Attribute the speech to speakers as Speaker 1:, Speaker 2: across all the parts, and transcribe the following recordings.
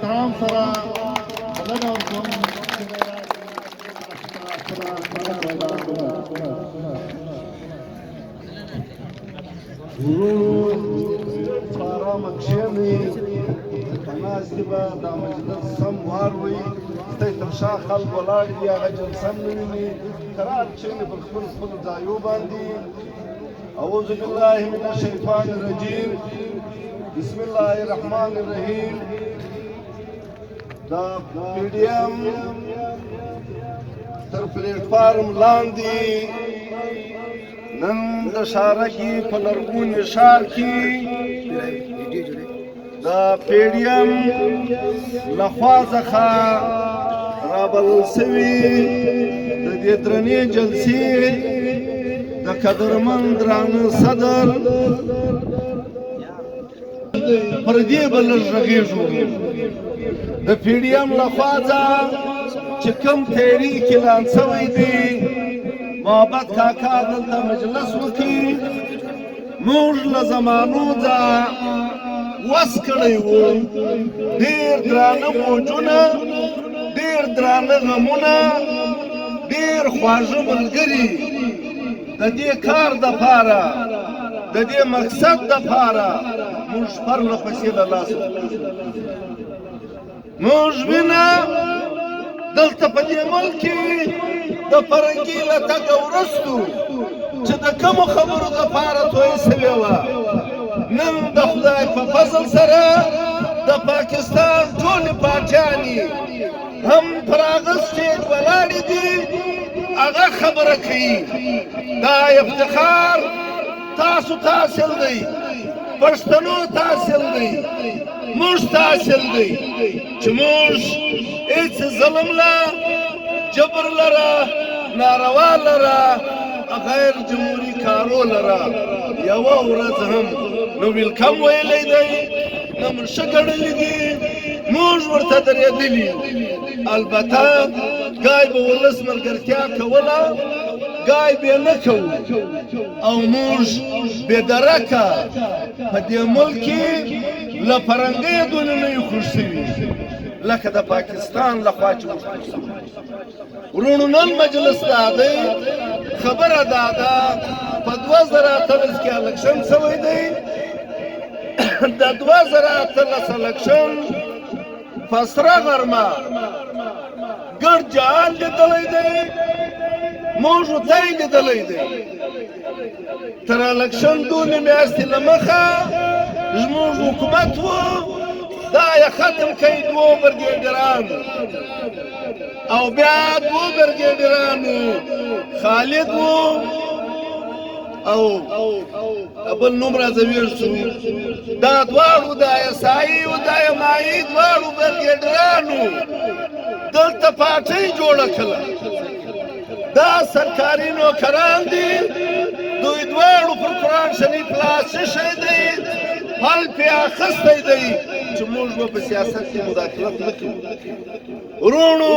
Speaker 1: احترام سره بلنه ورکوم
Speaker 2: په ارامه کښېنئ په ناستې به دا مجلس سم واروئ ستاسې تر شا خلک ولاړ دي هغه جلسه هم نه ویني کرار کښېنئ پر خپلو ځایو باندې اعوذ بالله من الشیطان الرجیم بسم الله الرحمن الرحیم دا پی ډي ایم تر پلیټفارم لاندې نن د شاره کې په لرغوني ښار کې د پی ډي ایم لخوا څخه رابلل سوي د دې درنې جلسې د قدرمن درانه صدر پر دې به لږ غږېږو د پی ډي ایم لخوا چې کوم تحریک اعلان سوی دی محبت کاکا دلته مجلس وکړي موږ له زمانو وس کړی وو ډېر درانه موجونه ډېر درانه غمونه ډېر خواږه ملګري د دې کار دپاره د دې مقصد دپاره موږ پرله پسې له لاسه موږ وینه دلته په دې ملک کې د فرنګي له تګه وروستو چې د کومو خبرو دپاره تویې سوې وه نن د خدای په فضل سره د پاکستان ټولې پاچیانې هم پر هغه سټیج ولاړې دي هغه خبره کوي دا افتخار تاسو ته حاصل دی پښتنو ته حاصل دی موږ ته حاصل دی چې موږ هېڅ ظلم له جبر لره ناروا لره غیر جمهوري کارو لره یوه ورځ هم نو ویلکم ویلی دی نه موږ ښه ګڼلي دي موږ ورته درېدلي البته ګای به ولس ملګرتیا کوله ګای به نه کوو او موږ بېدرکه په دې ملک کې له فرنګیو دونه نه یو خوښ سوي لکه د پاکستان لخوا چې موږ خوښ سوي ورونو نن مجلس دا دی خبره دا ده په 2018 کې الکشن سوی دی د 2018 الکشن په سره غرمه ګرد جهان لیدلی دی موږ ورته یې لیدلی دی تر الکشن دونې میاشتې له مخه زموږ حکومت و دا یې ختم کوي دوو برګېډرانو او بیا دوو برګېډرانو خالد و او بل نوم راځه ویل شو دا دواړو دا یسایي و دا یمایي دواړو برګېډرانو دلته پاټۍ جوړه کړه دا سرکاري نوکران دي دوی دواړو پر قرآن شریف لاس ایښی دی حل پې اخیستی دی چې موږ به په سیاست کې مداخلت نه کوو ورونو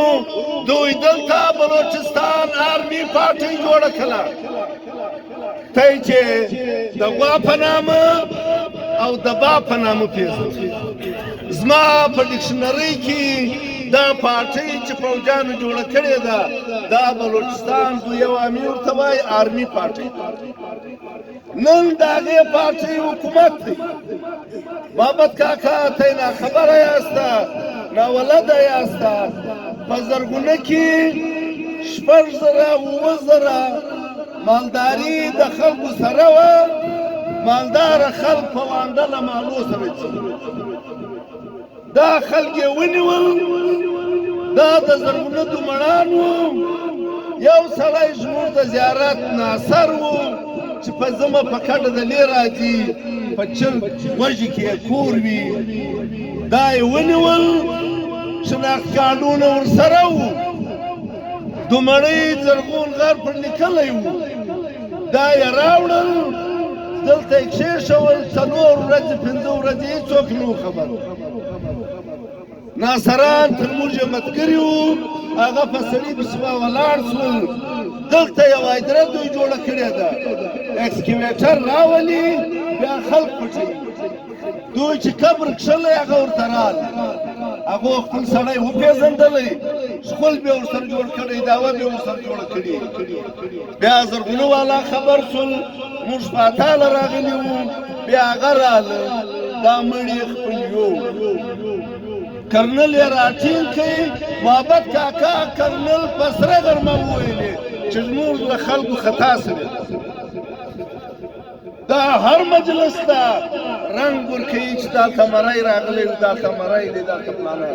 Speaker 2: دوی دلته بلوچستان آرمي پارټۍ جوړه کړه تی چې د غوا په نامه او د با په نامه پېژني زما په ډکشنرۍ کې دا پارټۍ چې فوجانو جوړه کړې ده دا بلوچستان دوی یو امیر ورته وایي آرمي پارټۍ نن د هغې پارټۍ حکومت دی محمد کاکا ته ناخبره یاسته ناولده یاسته په زرګونه کې 6,000 7,000 مالداري د خلکو سره وه مالداره خلک په وانډه له مالو سره دا خلک یې ونیول دا د زرګونه دومړان وو یو سړی زموږ د زیارت ناصر وو چې په زمه په کډه د لې راځي په چل وږي کې یې کور وي دا یې ونیول شناخت کارډونه ورسره وو دومړی زرغون غر پر لیکلی وو دا یې راوړل دلته یې کښېښول 4 ورځې 5 ورځې هېڅوک نه و خبر ناصران تر موږ یې متګري وو هغه په سړي پسې به ولاړ شول دلته یوه اداره دوی جوړه کړې ده اکسکیویټر راولي بیا خلک پټوي دوی چې قبر کښلی هغه ورته راغی هغه خپل سړی وپېژندلی سکول به ورسره جوړ کړی دعوه به ورسره جوړه کړې بیا زرغونه والا خبر شول موږ په اتاله راغلي وو بیا هغه راله دا مړي خپل یو کرنل یې راټینګ کړي محبت کاکا کرنل په سره غرمه وویلې چې زموږ له خلکو خطا سوې دا هر مجلس ته رنګ ورکوي چې دلته مری راغلی دلته مری دی دلته فلانه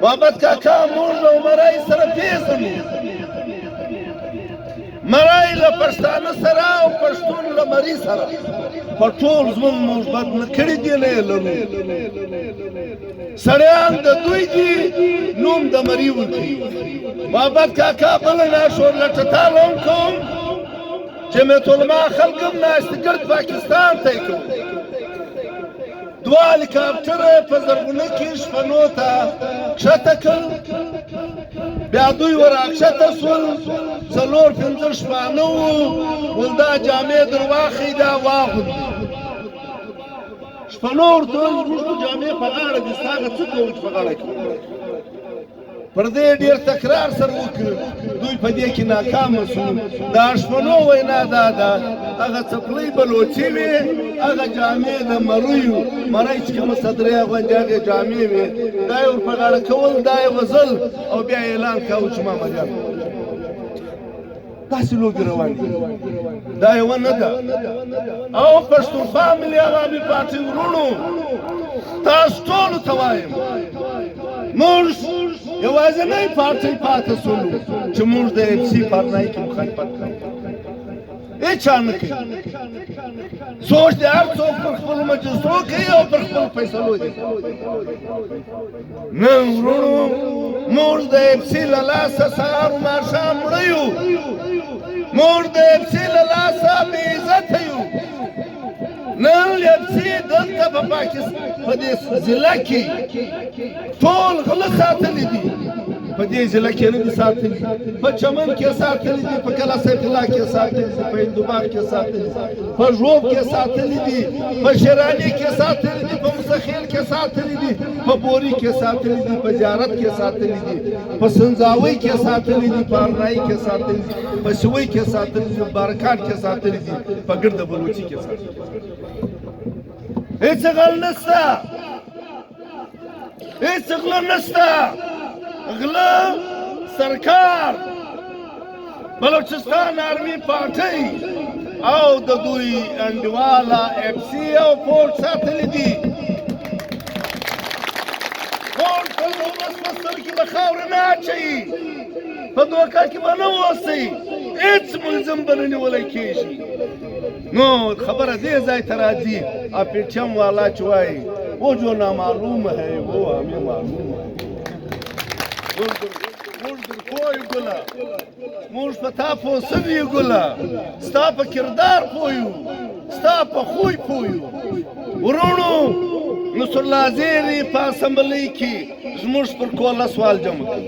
Speaker 2: محبت کاکا موږ له مری سره پېژنو مری له پښتانه سره او پښتون له مري سره په ټول ژوند موږ بد نه کړي دي نه یې لرو سړیان د دوی دي نوم د مري ورکوي محبت کاکا بله ناشور لټټال هم کوم جمعیت علما خلق هم ناشته ګرد پاکستان ته یې کوو دوه هلیکاپټره یې په زرغونه کې شپنو ته کښته کړل بیا دوی وراکښته سول څلور پنځه شپانه وو ول دا جامې در واخلئ دا واغوندئ شپنو ورته وویل زموږ خو جامې په غاړه دي ستا هغه څه کوو چې په غاړه کړي پر دې ډېر تکرار سره وکړ دوی په دې کې ناکامه شو دا شپنو وینا دا ده هغه څپلۍ بلوچې وې هغه جامې د مریو مری چې کومه صدرۍ اغوندي هغې جامې وې دا یې ور په غاړه کول دا یې وزل او بیا یې اعلان کاوه چې ما مریان داسې لوبې روانې دا یوه نه ده او پښتونخوا ملي عوامي پارټۍ ورونو تاسو ټولو ته وایم موږ یوازینۍ پارټۍ پاتې سولو چې موږ د اف سي پارنای کې مخالفت کوو هېچا نه کوي سوچ د هر څوک پر خپلو مجلسو کوي او پر خپلو فیصلو دي نن ورونو موږ د اف سي له لاسه سهار و ماښام مړه یو موږ د اف سي له لاسه بې عزته یو نن اف سي دلته په پاکستان په دې ضلع کې ټول غله ساتلي دي په دې ضلع کې نه دي ساتلي په چمن کې ساتلي دي په کلا سیف الله کې ساتلي دي په هندوباغ کې ساتلي دي په ژوب کې ساتلي دي په شیراني کې ساتلي دي په مسخیل کې ساتلي دي په بوري کې ساتلي دي په زیارت کې ساتلي دي په سنځاوي کې ساتلي دي په ارنایي کې ساتلي دي په شوي کې ساتلي دي په بارکان کې ساتلي دي په ګرد بلوچي کې ساتلي دي هیڅ غل نشته هیڅ غله نشته غله سرکار بلوچستان آرمي پارټۍ او د دوی انډیواله اف سي او فورډ ساتلي دي فورډ په دولس فصل کې به خاوره نه اچوي په دوکه کې به نه اوسئ هېڅ ملزم به نه نیولی کېږي نو خبره دې ځای ته راځي پی ټي ایم والا چې وایي وہ جو نامعلوم ہے وہ ہمیں معلوم ہے موږ در پوه یو ګله موږ په تا پوه سوي یو ګله ستا په کردار پوه یو ستا په خوی پوه یو ورونو نصرالله زیري په اسمبلۍ کې زموږ پر کوله سوال جمع کړي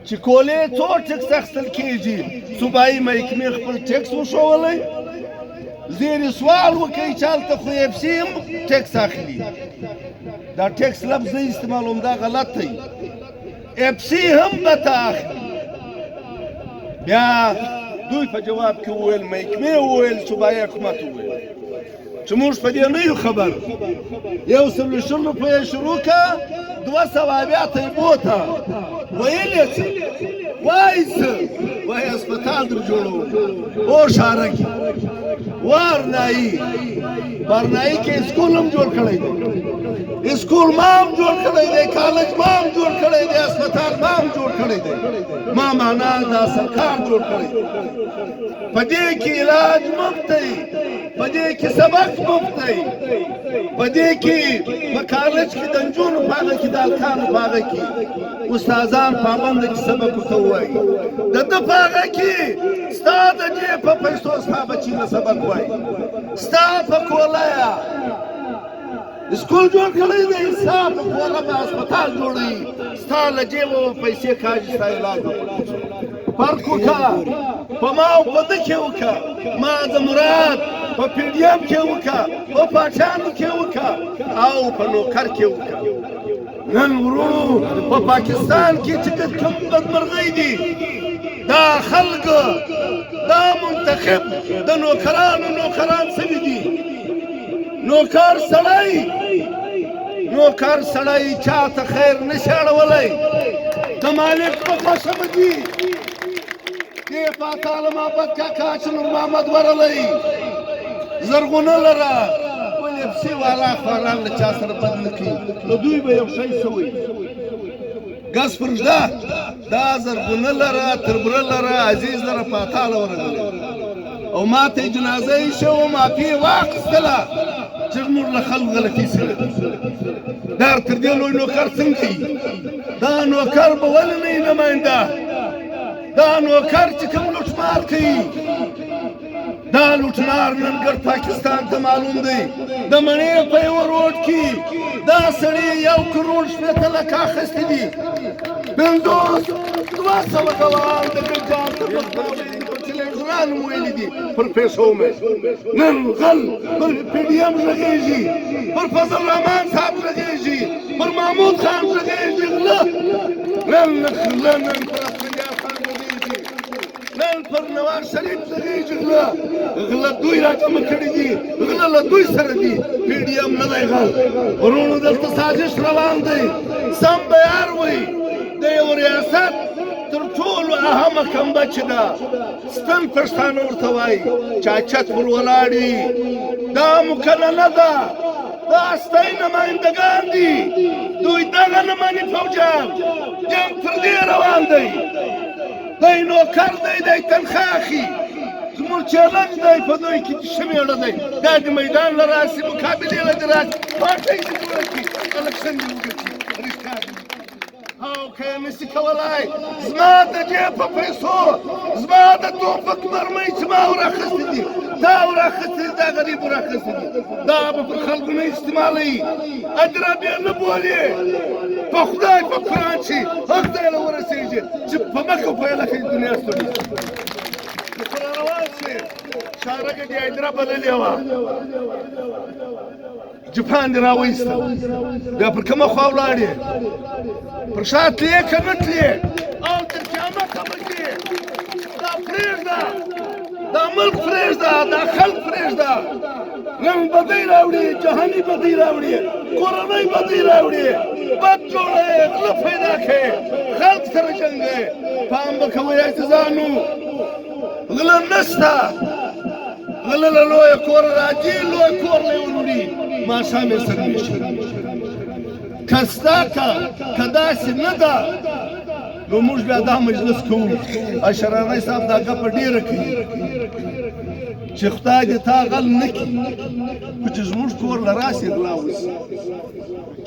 Speaker 2: چې کولې څو ټکس اخیستل کېږي صوبایي محکمې خپل ټکس وښولی زیري سوال وکړئ چې هلته خو اف سي هم ټکس اخلي دا ټکس لفظ زه استعمالوم دا غلط دی اف سي هم به ته اخلي بیا دوی په جواب کې وویل محکمې وویل صوبایي حکومت وویل چې موږ په دې نه یو خبر 120 روپۍ شروع کړه 200 بیا ته یې بوته ویل یې څه وایي څه وایي هسپتال در جوړوو او ښاره کې وارنایي بارنایي کې اسکول هم جوړ کړی دی اسکول ما هم جوړ کړی دی کالج ما هم جوړ کړی دی هسپتال ما هم جوړ کړی دی ما معنا دا سرکار جوړ کړی دی په دې کې علاج مفت دی په دې کې سبق مفت دی په دې کې په کالج کې د نجونو په هغه کې د هلکانو په هغه کې استادان پابنده کې سبق ورته ووایي د ده په هغه کې ستا د دې په پیسو ستا بچي له سبق وایي ستا په کولایه اسکول جوړ کړی دی ستا په کوله به هسپتال جوړوي ستا له جیبه به پیسې کاږي ستا علاج وکړي فرق وکړه په ما او په ده کې وکړه ما د مراد په پیډیم کې وکړه په پاچانو کې وکړه او په نوکر کې وکړه نن ورونو په پاکستان کې چې کوم بدمرغۍ دي دا خلک دا منتخب د نوکران سوي دي نوکر سړی چاته خیر نشي اړولی د مالک په خوښه به دي دې پاتاله محمد کاکا چې نور محمد ورلی زرغونه لره ولې پسې والا خواران له چا سره بد نه کوي نو دوی به یو شی سوی ګس پرږده دا زرغونه لره تربره لره عزیز لره پاتاله ورغلی او ما ته جنازه یې شو معافي واخیستله چې زموږ له خلکو غلطي سوې دا تر دې لوی نوکر څنګه وي دا نوکر به ولې نه وي نماینده دا نوکر چې کوم لوټمار کوي دا لوټمار نن ګرد پاکستان ته معلوم دی د مڼې په یوه روډ کې دا سړي 1 کروڑ 80 لکه اخیستي دي 200 ګوان د ګلجان ته تلویزیونانو مو ویلي دي پر پیسو مې نن غل پر پی ډي ایم غږېږي پر فضل الرحمن صاحب غږېږي پر محمود خان غږېږي غله نن پر افغانیا خان غږېږي نن پر نواز شریف غږېږي غله دوی راجمع کړي دي غله له دوی سره دي پی ډي ایم نه دی غل ورونو دلته سازش روان دی سم بیار وی د یو ریاست تر ټولو اهمه کمبه چې ده ستن پښتانه ورته وایي چاچت ور ولاړي دا مکننه ده دا ستایي نمایندګان دي دوی دغه نماني فوجان جنګ پر دې روان دی دی نوکر دی تنخوا اخي زموږ چیلنج دی په دوی کې شمېړه دی دا د میدان له راسي مقابلې له دې راسي پارټۍ دې جوړه کړي الکشن دې وګټي رښتیا دي او که نشي کولی زما د جیب په پیسو زما د توپک مرمۍ چې ما وراخیستې دي تا وراخیستې دي دا غریب وراخیستې دي دا به پر خلکو نه استعمالوي اجرابې نه بولي په خدای په قرآن چې حق دی له ورسېږي چې په مکه په علاقه دنیا ستړي پر روان شي شارګه دې حیدره بللې وه جپان دې راوایسته بیا پر کومه خوا ولاړې پر شا تلې که نه تلې او تر قیامته به ځې دا پرېږده دا ملک پرېږده دا خلک پرېږده نن بدۍ راوړي جهاني بدۍ راوړي کورنۍ بدۍ راوړي بد جوړوې غله پیدا کړې خلک سره جنګوې پام به کوئ عزیزانو غله نشته غله له لویه کوره راځي لوی کور له یې وړي ماښام یې سر ویشي که ستا که داسې نه ده نو موږ بیا دا مجلس کوو اشراني صاحب دا ګپه ډېره کوي چې خدای دې تا غل نه کړي خو چې زموږ کور له راسې غلا وسي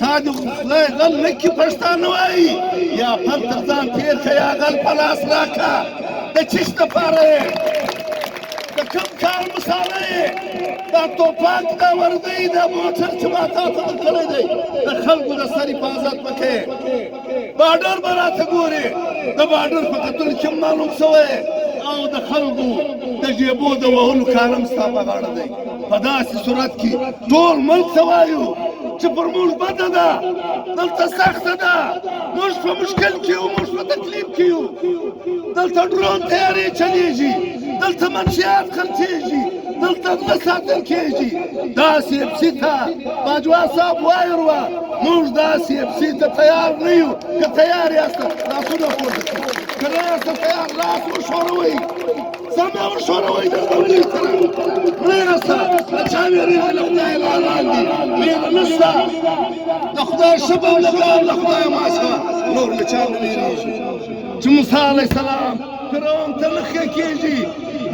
Speaker 2: تا دې خدای غل نه کړي پښتانه وایي یا پل تر ځان تېر کړه یا غل په لاس راکړه د چیش دپاره یې د کوم کار مساله یې دا توپک دا وردی دا موټر چې ما تا ته درکړی دی د خلکو د سر حفاظت به کوې باډر به راته ګورې د باډر په کتلو کې معلوم شوی او د خلکو د جیبو د وهلو کارم ستا په غاړه دی په داسې صورت کې ټول ملک ته وایو چې پر موږ بده ده دلته سخته ده موږ په مشکل کې یو موږ په تکلیف کې یو دلته ډرون تیارې چلیږي دلته منشیات خرڅېږي دلته غله ساتل کېږي داسې اپسي ته باجوا صاحب وایي وروه موږ داسې اپسي ته تیار نه یو که تیار یاست لاسونه پورته کړئ که نه یاست تیار لاس وښوروئ سمه وښوروئ درته ولي سره پرېناسته له چا وېرېږي له خدایه لاران دي ویره نشته د خدای شبه او لګام له خدایه ماسوه نور له چا نه وېرېږي چې موسی علیه السلام فرعون ته نه ښې کېږي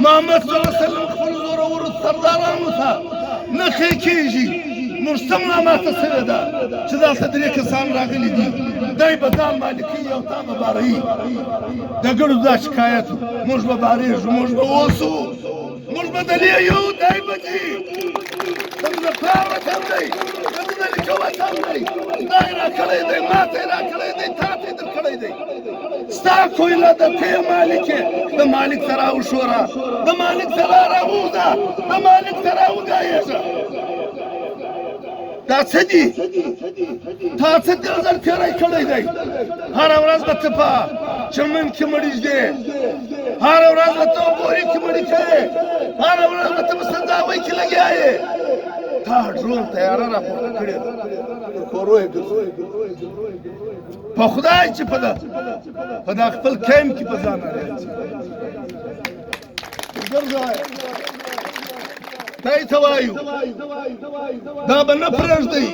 Speaker 2: محمد صلی الله علیه وسلم خپل زورورو سردارانو ته نه ښې کېږي موږ سم راماته سوې ده چې دلته 3 کسان راغلي دي دی به ځان مالکي او تا به باروي د ګړو دا شکایت موږ به بارېږو موږ به اوسو موږ بدلې یو دای بدي زموږ د پلار وطن دی زموږ د نیکه وطن دی دا یې راکړی دی ما ته یې راکړی دی تا ته یې درکړی دی ستا کویله د ته مالک یې د مالک ته راوښوره د مالک ته راووځه د مالک ته راوګایېږه دا څه دي تا څه دل زر تېری کړی دی هره ورځ به ته په چمن کې مړي ږدې هره ورځ به ته بوري کې مړي کوې هره ورځ به ته په سنځاوۍ کې لګیا یې تا ډرون تیاره راپورته کړې ده پر کورو یې ګرځوې په خدای چې په دا خپل کیمپ کې په ځان راځي ګرځوی دای ته وایو دا به نه پرېږدئ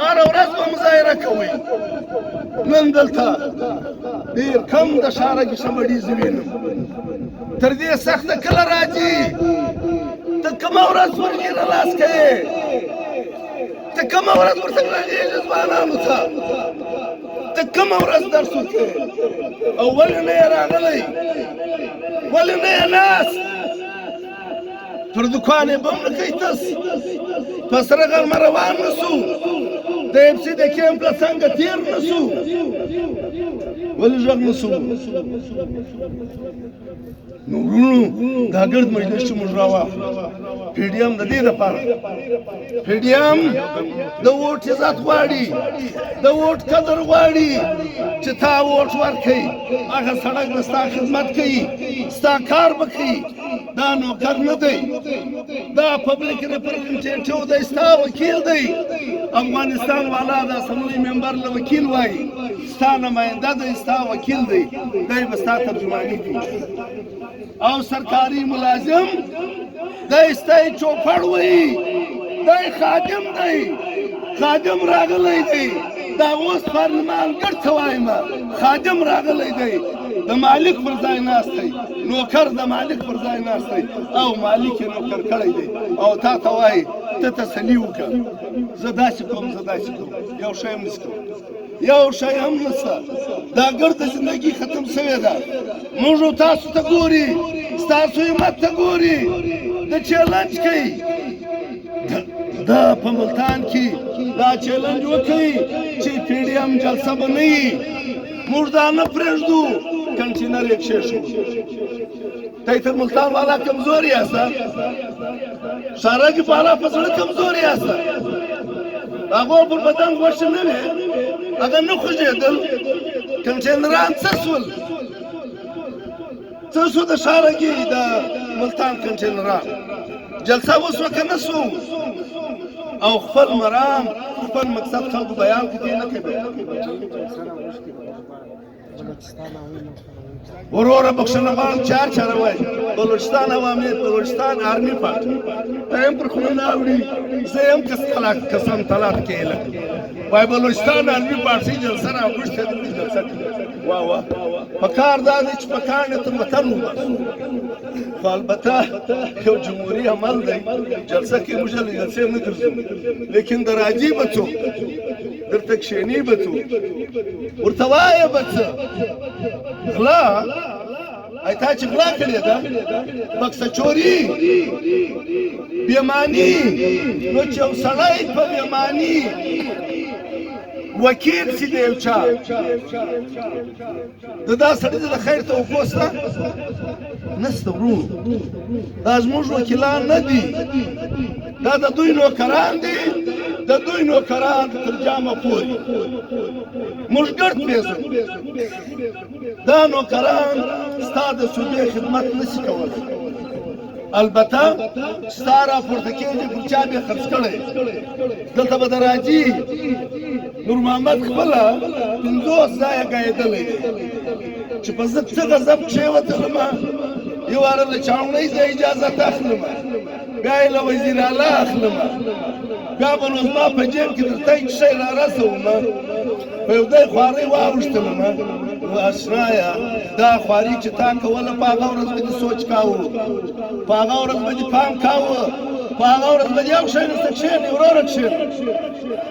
Speaker 2: هره ورځ به مظاهره کوئ نن دلته ډېر کم د ښاره کې شمړي زه وینم تر دې سخته کله راځي ته کومه ورځ ورګېره لاس کوې ته کومه ورځ ورته غږېږې ځوانانو ته ته کومه ورځ درس ورکوې او ولې نه یې راغلی ولې نه یې ناست پر دوکان یې بم نه کوي تس په سره غرمه روان نه سو د اف سي د کیمپ له څنګه تېر نه سو ولې غږ نه سو نو وروڼو دا ګرد مجلس چې موږ راواخلو پی ډي ام د دې دپاره پی ډي ام د ووټ عزت غواړي د ووټ قدر غواړي چې تا ووټ ورکوي هغه سړک به ستا خدمت کوي ستا کار به کوي دا نوکر نه دی دا پبلک ریپرزنټیټیو دی ستا وکیل دی افغانستان والا د اسمبلی ممبر له وکیل وایي ستا نماینده دی ستا وکیل دی دی به ستا ترجماني کوي او سرکاری ملازم دی ستا چوپړ وایي دی خادم دی خادم راغلی دی دا اوس پارلمانګر ته وایم خادم راغلی دی د مالک پر ځای ناست دی نوکر د مالک پر ځای ناست دی او مالک یې نوکر کړی دی او تا ته وایي ته تسلي وکړه زه داسې کوم زه داسې کوم یو شی هم نسته یو شی هم نسته دا ګرد زندګي ختم شوې ده موږ تاسو ته ګوري ستاسو همت ته ګوري د چیلنج کوي دا په ملتان کې دا چیلنج وکړي چې پی ډي ام جلسه به نه وي موږ دا نه پرېږدو کنټینر یې کښېښو تی تر ملتان والا کمزور یاسته ښاره کې والا په زړه کمزور یاسته هغو پر بدن غوښې نه وې هغه نه خوږېدل کنټینران څه شول څه شو د ښاره کې د ملتان کنټینران جلسه وسوه که نه سو او خپل مرام خپل مقصد خلکو بیان کړي نه کوي وروره بخښنه غواړم چار چاره وایي بلوچستان عوامي بلوچستان آرمي پارټي ته هم پر خولې نه اوري زه هم قسم طلاق کېله وایي بلوچستان آرمي پارټي جلسه راوغوښتې دلته جلسه کوي واه واه په کار دا دی چې په کاڼې تر وطن وباسو خو البته یو جمهوري عمل دی جلسه کې موږ له جلسې نه ګرځو لیکن د راځي به څوک درته کښېني به څوک ورته وایه به څه غلا ای تا چې غلا کړې ده بکسه چوري بېماني نو چې یو سړی په بېماني وکیل سي د یو چا د دا سړي د خیر توقع شته نشته ورونو دا زموږ وکیلان نه دي دا د دوی نوکران دي د دوی نوکران تر جامه پورې موږ ګرد پېژنو دا نوکران ستا د صوبې خدمت نشي کولی البته ستا راپورته کېږي پر چا بې خرڅ کړی دلته به د راځي نور محمد خپله 50 ځایه ګایېدلی دی چې په زه څه غضب کښېوتلمه یو واره له چاونۍ زه اجازت اخلمه بیا یې له وزیر اعلی اخلمه بیا به نو زما په جیب کې درته یې شی رارسومه په یو دی خوارۍ واوښتلمه اشنایه دا خواري چې تا کوله په هغه ورځ به دې سوچ کاوه په هغه ورځ به دې پام کاوه په هغه ورځ به دې یو شی نسته کښېنې وروره کښېنه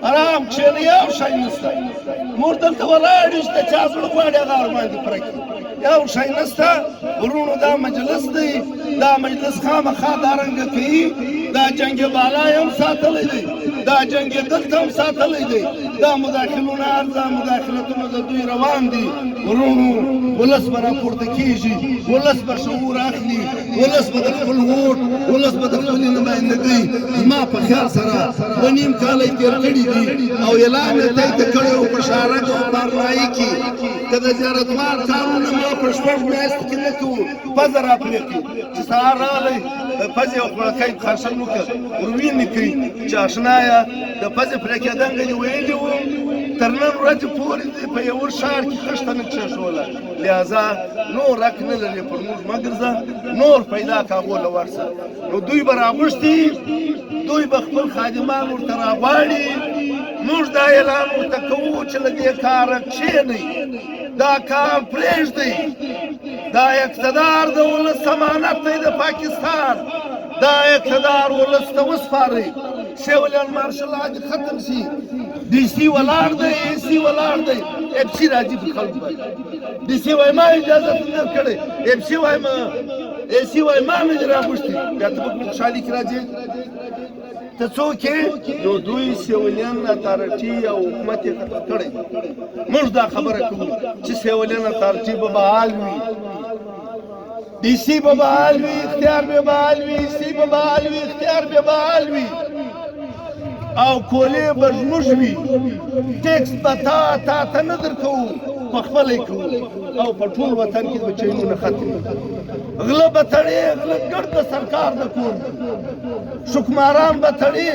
Speaker 2: ارام کښېنه یو شی نسته موږ دلته ولاړ یو چې د چا زړه غواړي هغه ارمان دې پوره کړي یو شی نسته ورونو دا مجلس دی دا مجلس خامخا دا رنګه کوي دا جنګ بالا هم ساتلی دی دا جنګ دلته هم ساتلی دی دا مداخلونه ارزه مداخلتونه د دوی روان دي ورونو ولس به راپورته کېږي ولس به شعور اخلي ولس به د خپل ووټ ولس به د خپلې نمایندګۍ زما په خیال سره دوه نیم کاله یې تېر کړي دي او اعلان یې دی ته کړی و په شارک او بارنایي کې که د زیارتوار کارونه ما په شپږ میاشتو کې نه کوو پزه راپرې کړي چې سهار راغلی پزې او خوړکی خرشن وکړه وروینې کوي چې اشنایه د پزې پرې کېدنګه دې ویلي وو تر نن ورځې پورې دې په یو ښار کې خښته نه کېښوله لهذا نور حق نه لرې پر موږ مه ګرځه نور پیدا که هغو له ورسه نو دوی به راغوښتي دوی به خپل خادمان ورته راغواړي موږ دا اعلان ورته کوو چې له دې کاره کښېنئ دا کار پرېږدئ دا اقتدار د ولس امانت دی د پاکستان دا اقتدار ولس ته وسپارئ سیولیان مارشل لا دې ختم شي ډي سي ولاړ دی اے سي ولاړ دی اف سي راځي په خلکو باندې ډي سي وایي ما اجازه نه کړې اف سي وایي ما اے سي وایي ما نه دې راغوښتي بیا ته په خوشحالي کې راځې ته څوک یې نو دوی سیولیان اتارټي او حکومت یې قتل کړی موږ دا خبره کوو چې سیولیان اتارټي به بحال وي ډي سي به بحال وي اختیار به بحال وي سي به بحال وي اختیار به بحال وي او کولې به زموږ وي ټیکس به تا ته نه درکوو په خپله یې کوو او په ټول وطن کې به چینونه ختم غله به تړې غله ګرد د سرکار د کور شکماران به تړې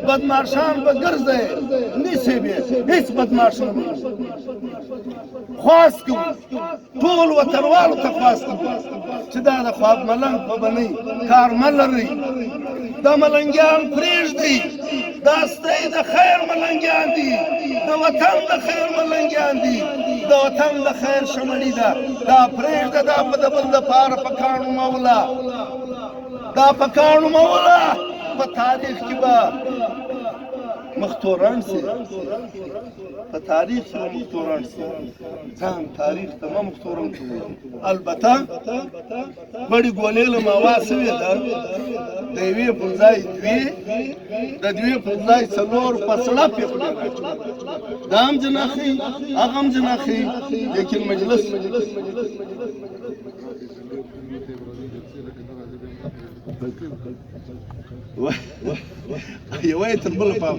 Speaker 2: بدماشان به ګرځئ نیسئ بې هېڅ بدماش نه به خواست کوو ټول وطنوالو ته خواست کوو چې دا د خواب ملنګ په بنۍ کار مه لرئ دا ملنګیان پرېږدئ دا ستۍ د خیر ملنګیان دي د وطن د خیر ملنګیان دي د وطن د خیر شمړي ده دا پرېږده دا په د بل دپاره په کاڼو مه وله دا په کاڼو مه وله په تاریخ کې به مختورن سي په تاریخ کې مختورن سي ځان تاریخ ته مه مختورن کوو البته بړې ګولې له ماوا سوې ده د یوې پر ځای دوې د دوې پر ځای څلور په سړپ یې خولې راچوي دا هم ځنه ښي هغه هم ځنه ښي لیکن مجلس یوه یې تر بله پام